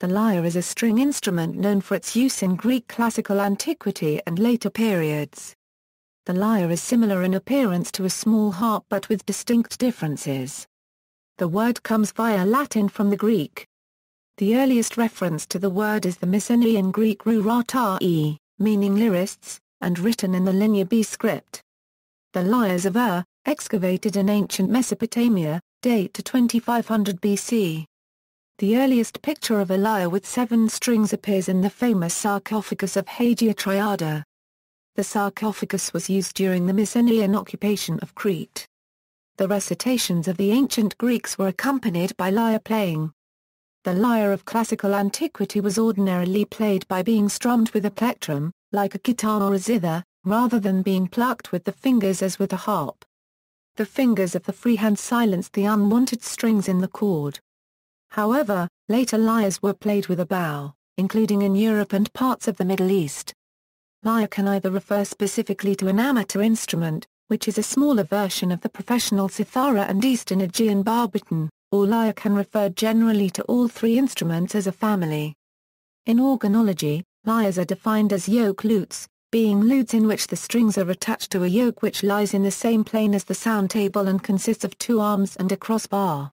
The lyre is a string instrument known for its use in Greek classical antiquity and later periods. The lyre is similar in appearance to a small harp but with distinct differences. The word comes via Latin from the Greek. The earliest reference to the word is the Mycenaean Greek ruratai, meaning lyrists, and written in the Linear B script. The lyres of excavated in ancient Mesopotamia, date to 2500 BC. The earliest picture of a lyre with 7 strings appears in the famous sarcophagus of Hagia Triada. The sarcophagus was used during the Mycenaean occupation of Crete. The recitations of the ancient Greeks were accompanied by lyre playing. The lyre of classical antiquity was ordinarily played by being strummed with a plectrum, like a guitar or a zither, rather than being plucked with the fingers as with a harp. The fingers of the free hand silenced the unwanted strings in the chord. However, later lyres were played with a bow, including in Europe and parts of the Middle East. Lyre can either refer specifically to an amateur instrument, which is a smaller version of the professional cithara and Eastern Aegean barbiton, or lyre can refer generally to all 3 instruments as a family. In organology, lyres are defined as yoke lutes, being lutes in which the strings are attached to a yoke which lies in the same plane as the sound table and consists of 2 arms and a crossbar.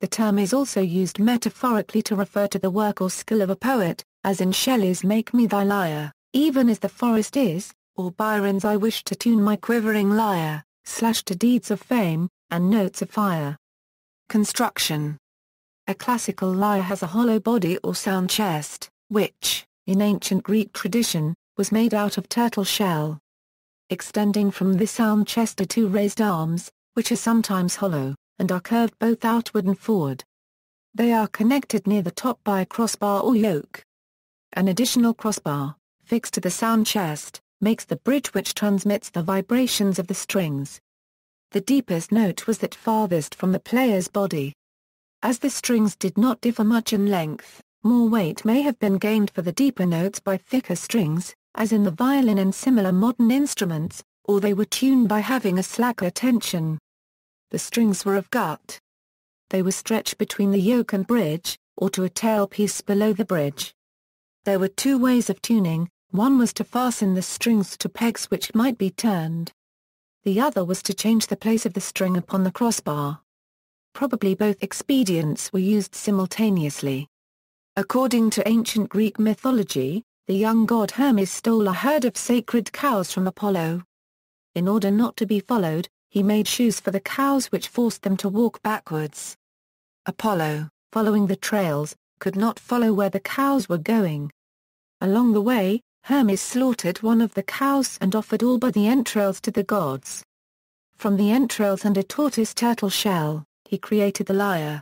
The term is also used metaphorically to refer to the work or skill of a poet, as in Shelley's Make Me Thy Lyre, even as the forest is, or Byron's I wish to tune my quivering lyre, to deeds of fame, and notes of fire. Construction. A classical lyre has a hollow body or sound chest, which, in ancient Greek tradition, was made out of turtle shell. Extending from this sound chest are 2 raised arms, which are sometimes hollow, and are curved both outward and forward. They are connected near the top by a crossbar or yoke. An additional crossbar, fixed to the sound chest, makes the bridge which transmits the vibrations of the strings. The deepest note was that farthest from the player's body. As the strings did not differ much in length, more weight may have been gained for the deeper notes by thicker strings, as in the violin and similar modern instruments, or they were tuned by having a slacker tension. The strings were of gut. They were stretched between the yoke and bridge, or to a tailpiece below the bridge. There were 2 ways of tuning. One was to fasten the strings to pegs which might be turned. The other was to change the place of the string upon the crossbar. Probably both expedients were used simultaneously. According to ancient Greek mythology, the young god Hermes stole a herd of sacred cows from Apollo. In order not to be followed, he made shoes for the cows which forced them to walk backwards. Apollo, following the trails, could not follow where the cows were going. Along the way, Hermes slaughtered one of the cows and offered all but the entrails to the gods. From the entrails and a tortoise turtle shell, he created the lyre.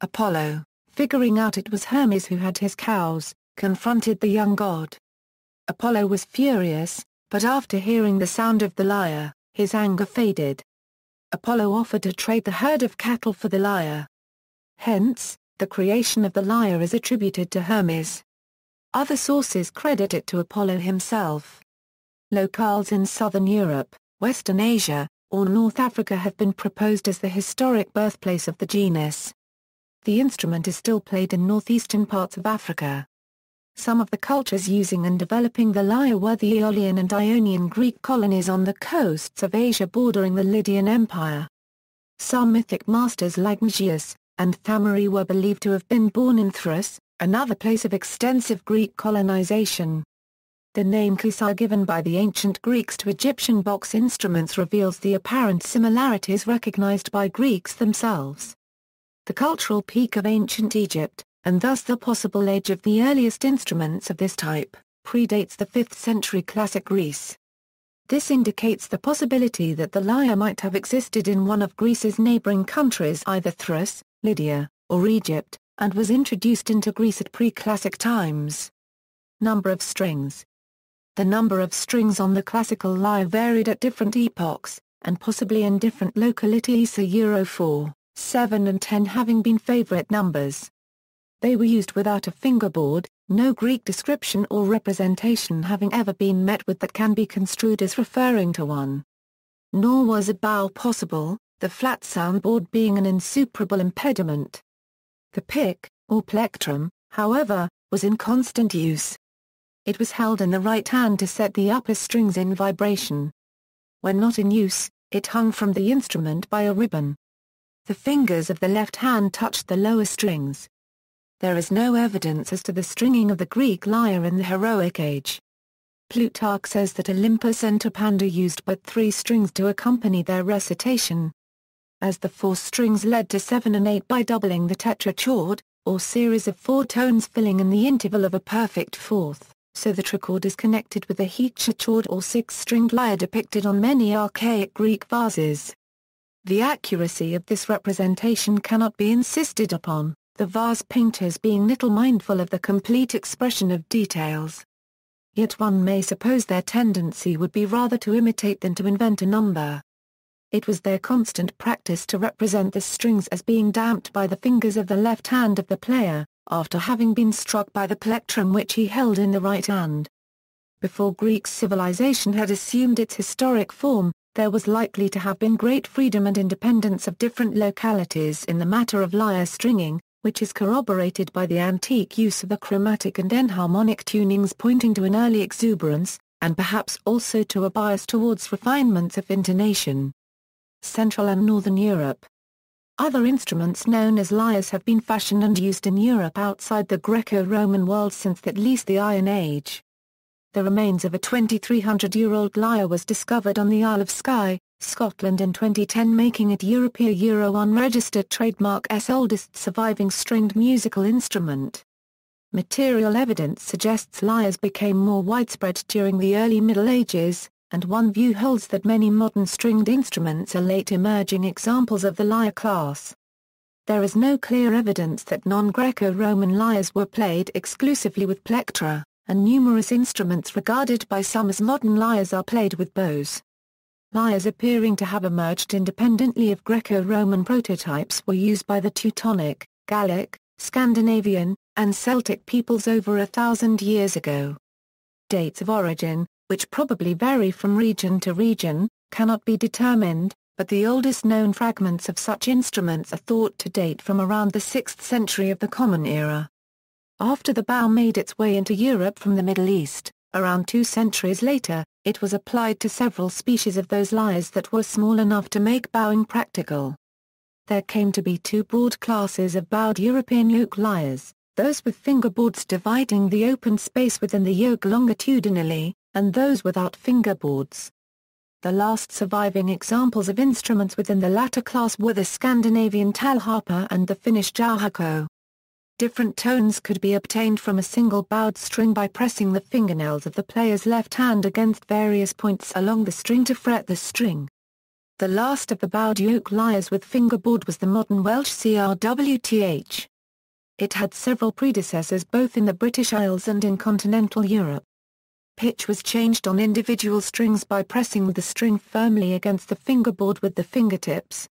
Apollo, figuring out it was Hermes who had his cows, confronted the young god. Apollo was furious, but after hearing the sound of the lyre, his anger faded. Apollo offered to trade the herd of cattle for the lyre. Hence, the creation of the lyre is attributed to Hermes. Other sources credit it to Apollo himself. Locales in southern Europe, Western Asia, or North Africa have been proposed as the historic birthplace of the genus. The instrument is still played in northeastern parts of Africa. Some of the cultures using and developing the lyre were the Aeolian and Ionian Greek colonies on the coasts of Asia bordering the Lydian Empire. Some mythic masters like Nicias and Thamari were believed to have been born in Thrace, another place of extensive Greek colonization. The name Kusai given by the ancient Greeks to Egyptian box instruments reveals the apparent similarities recognized by Greeks themselves. The cultural peak of ancient Egypt, and thus the possible age of the earliest instruments of this type, predates the 5th century classic Greece. This indicates the possibility that the lyre might have existed in one of Greece's neighboring countries, either Thrace, Lydia, or Egypt, and was introduced into Greece at pre-classic times. Number of strings. The number of strings on the classical lyre varied at different epochs, and possibly in different localities, 4, 7 and 10 having been favorite numbers. They were used without a fingerboard, no Greek description or representation having ever been met with that can be construed as referring to one. Nor was a bow possible, the flat soundboard being an insuperable impediment. The pick, or plectrum, however, was in constant use. It was held in the right hand to set the upper strings in vibration. When not in use, it hung from the instrument by a ribbon. The fingers of the left hand touched the lower strings. There is no evidence as to the stringing of the Greek lyre in the Heroic Age. Plutarch says that Olympus and Terpander used but 3 strings to accompany their recitation. As the 4 strings led to 7 and 8 by doubling the tetrachord, or series of 4 tones filling in the interval of a perfect fourth, so the trichord is connected with the Hagia chord or 6-stringed lyre depicted on many archaic Greek vases. The accuracy of this representation cannot be insisted upon, the vase painters being little mindful of the complete expression of details. Yet one may suppose their tendency would be rather to imitate than to invent a number. It was their constant practice to represent the strings as being damped by the fingers of the left hand of the player, after having been struck by the plectrum which he held in the right hand. Before Greek civilization had assumed its historic form, there was likely to have been great freedom and independence of different localities in the matter of lyre stringing, which is corroborated by the antique use of the chromatic and enharmonic tunings pointing to an early exuberance, and perhaps also to a bias towards refinements of intonation. Central and Northern Europe. Other instruments known as lyres have been fashioned and used in Europe outside the Greco-Roman world since at least the Iron Age. The remains of a 2,300-year-old lyre was discovered on the Isle of Skye, Scotland in 2010, making it Euro unregistered trademark's oldest surviving stringed musical instrument. Material evidence suggests lyres became more widespread during the early Middle Ages, and one view holds that many modern stringed instruments are late emerging examples of the lyre class. There is no clear evidence that non-Greco-Roman lyres were played exclusively with plectra, and numerous instruments regarded by some as modern lyres are played with bows. Lyres appearing to have emerged independently of Greco-Roman prototypes were used by the Teutonic, Gallic, Scandinavian, and Celtic peoples over 1,000 years ago. Dates of origin, which probably vary from region to region, cannot be determined, but the oldest known fragments of such instruments are thought to date from around the 6th century of the Common Era. After the bow made its way into Europe from the Middle East, around 2 centuries later, it was applied to several species of those lyres that were small enough to make bowing practical. There came to be 2 broad classes of bowed European yoke lyres, those with fingerboards dividing the open space within the yoke longitudinally, and those without fingerboards. The last surviving examples of instruments within the latter class were the Scandinavian talharpa and the Finnish jauhako. Different tones could be obtained from a single bowed string by pressing the fingernails of the player's left hand against various points along the string to fret the string. The last of the bowed yoke lyres with fingerboard was the modern Welsh crwth. It had several predecessors both in the British Isles and in continental Europe. Pitch was changed on individual strings by pressing the string firmly against the fingerboard with the fingertips.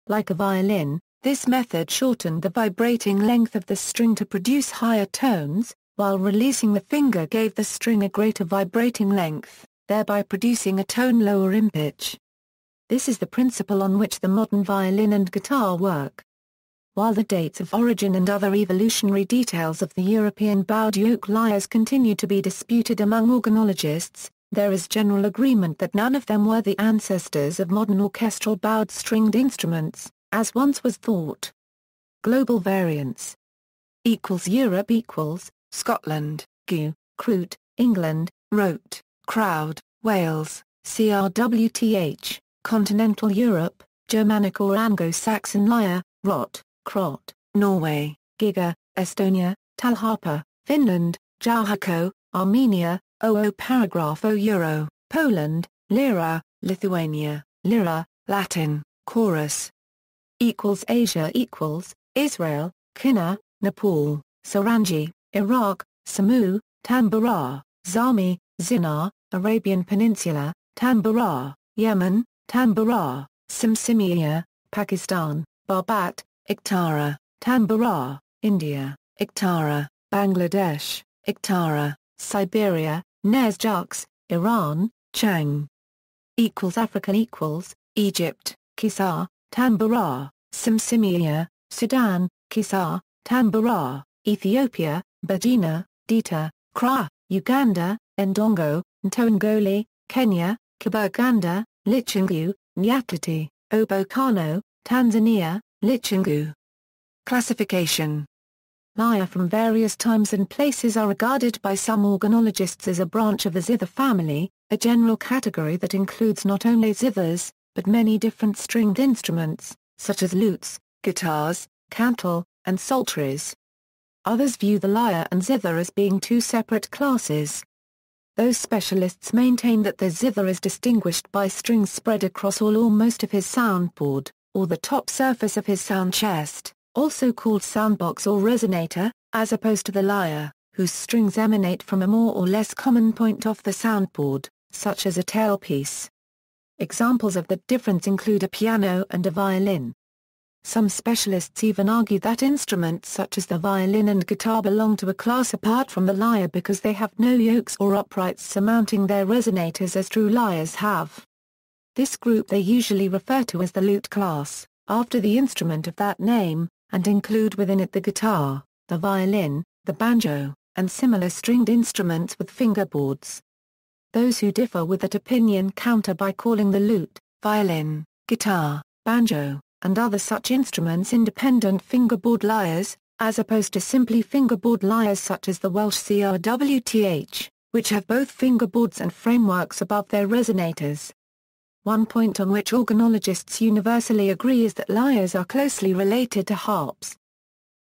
Like a violin, this method shortened the vibrating length of the string to produce higher tones, while releasing the finger gave the string a greater vibrating length, thereby producing a tone lower in pitch. This is the principle on which the modern violin and guitar work. While the dates of origin and other evolutionary details of the European bowed yoke lyres continue to be disputed among organologists, there is general agreement that none of them were the ancestors of modern orchestral bowed stringed instruments, as once was thought. Global variants. Europe Scotland, Gu, Crete, England, Rote, Crowd, Wales, crwth, Continental Europe, Germanic or Anglo-Saxon lyre, Rot, Krot, Norway, Giga, Estonia, Talharpa, Finland, Jauhako, Armenia, paragraph o Euro, Poland, Lyra, Lithuania, Lyra, Latin, chorus. Asia Israel, Kinna, Nepal, Sarangi, Iraq, Samu, Tambara, Zami, Zinar, Arabian Peninsula, Tambara, Yemen, Tambara, Simsimia, Pakistan, Barbat, Iktara, Tambara, India, Iktara, Bangladesh, Iktara, Siberia, Nezjaks, Iran, Chang. Africa Egypt, Kisar, Tambara, Simsimia, Sudan, Kisar, Tambara, Ethiopia, Bagina, Dita, Kra, Uganda, Ndongo, Ntongoli, Kenya, Kabaganda, Lichingu, Nyatiti, Obokano, Tanzania, Lichingu. Classification. Lyre from various times and places are regarded by some organologists as a branch of the zither family, a general category that includes not only zithers, but many different stringed instruments, such as lutes, guitars, cantal, and psalteries. Others view the lyre and zither as being two separate classes. Those specialists maintain that the zither is distinguished by strings spread across all or most of his soundboard, or the top surface of his sound chest, also called soundbox or resonator, as opposed to the lyre, whose strings emanate from a more or less common point off the soundboard, such as a tailpiece. Examples of the difference include a piano and a violin. Some specialists even argue that instruments such as the violin and guitar belong to a class apart from the lyre because they have no yokes or uprights surmounting their resonators as true lyres have. This group they usually refer to as the Lute Class, after the instrument of that name, and include within it the guitar, the violin, the banjo, and similar stringed instruments with fingerboards. Those who differ with that opinion counter by calling the lute, violin, guitar, banjo, and other such instruments independent fingerboard lyres, as opposed to simply fingerboard lyres such as the Welsh crwth, which have both fingerboards and frameworks above their resonators. One point on which organologists universally agree is that lyres are closely related to harps.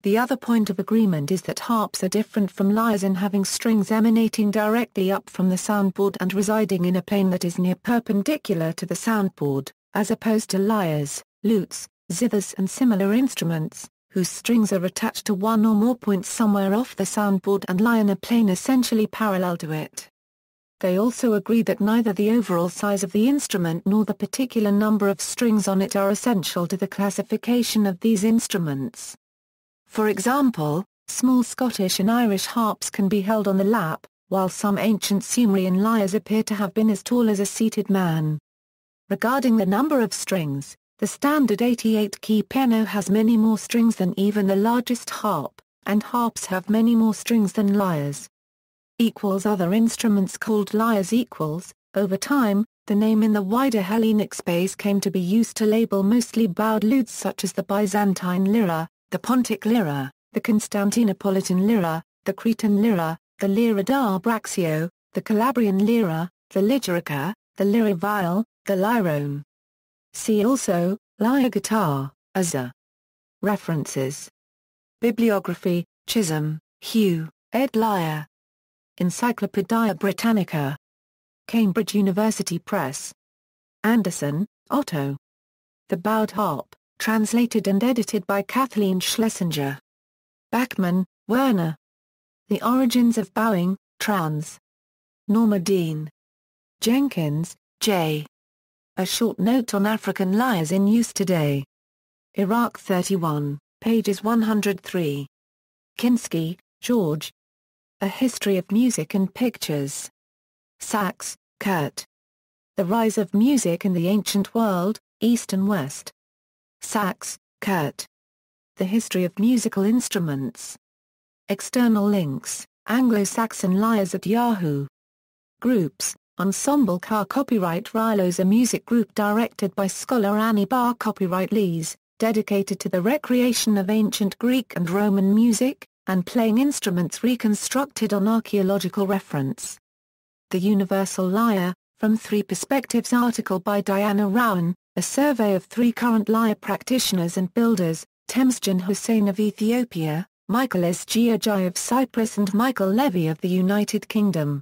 The other point of agreement is that harps are different from lyres in having strings emanating directly up from the soundboard and residing in a plane that is near perpendicular to the soundboard, as opposed to lyres, lutes, zithers and similar instruments, whose strings are attached to one or more points somewhere off the soundboard and lie in a plane essentially parallel to it. They also agree that neither the overall size of the instrument nor the particular number of strings on it are essential to the classification of these instruments. For example, small Scottish and Irish harps can be held on the lap, while some ancient Sumerian lyres appear to have been as tall as a seated man. Regarding the number of strings, the standard 88-key piano has many more strings than even the largest harp, and harps have many more strings than lyres. Other instruments called lyres. Over time, the name in the wider Hellenic space came to be used to label mostly bowed lutes such as the Byzantine lyre, the Pontic lyre, the Constantinopolitan lyre, the Cretan lyre, the lyra da braccio, the Calabrian lyra, the ligurica, the lyra viol, the lyrone. See also, lyre guitar, azza. References. Bibliography, Chisholm, Hugh, ed. Lyre. Encyclopædia Britannica. Cambridge University Press. Anderson, Otto. The Bowed Harp, translated and edited by Kathleen Schlesinger. Bachman, Werner. The Origins of Bowing, trans. Norma Dean. Jenkins, J. A Short Note on African Lyres in Use Today. Iraq 31, pages 103. Kinski, George. A History of Music and Pictures. Sachs, Kurt. The Rise of Music in the Ancient World, East and West. Sachs, Kurt. The History of Musical Instruments. External links, Anglo-Saxon Lyres at Yahoo. Groups, Ensemble Car. Copyright Rylos, a music group directed by scholar Annie Barr. Copyright Lees, dedicated to the recreation of ancient Greek and Roman music, and playing instruments reconstructed on archaeological reference. The Universal Lyre, from Three Perspectives article by Diana Rowan, a survey of 3 current lyre practitioners and builders, Temsjan Hussein of Ethiopia, Michael S. Giagai of Cyprus and Michael Levy of the United Kingdom.